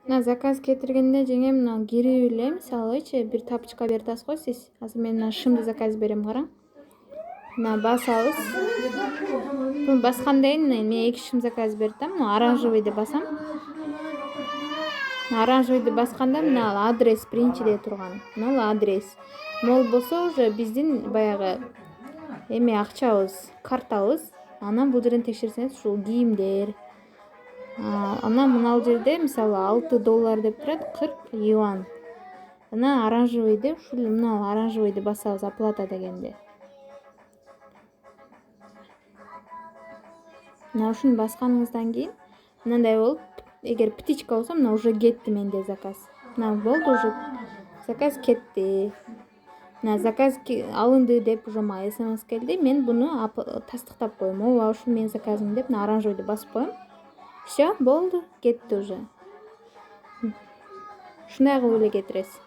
Мына заказ кетиргенде жеңе мына кирип эле мисалычы бир тапочка берип атасыз го сиз. Азыр мен мына шымды заказ берем, караң. Мына басабыз. Буну баскандан кийин мен 2 шым заказ берип атам. Мына оранжевыйды басам. Оранжевыйды басканда мына адрес биринчиде турган. Мына адрес. Мол болсо уже биздин баягы эме акчабыз, картабыз. Анан бул жерден текшерсеңиз ушул кийимдер. Анан мына жерде мисалы $6 деп турат, 40 юан. Анан оранжевыйды ушул мына оранжевыйды басабыз оплата дегенде. Мына ушуну басканыңыздан кийин мындай болуп, эгер птичка болсо мына уже кетти менде заказ. Мына болду уже заказ кетти. Мына заказ алынды деп уже мага СМС келди. Мен буну тастыктап коем. Ооба, ушул менин заказым деп мына оранжевыйды басып коем. Всё, болду, кетти уже. Ушундай кылып эле кетиресиз.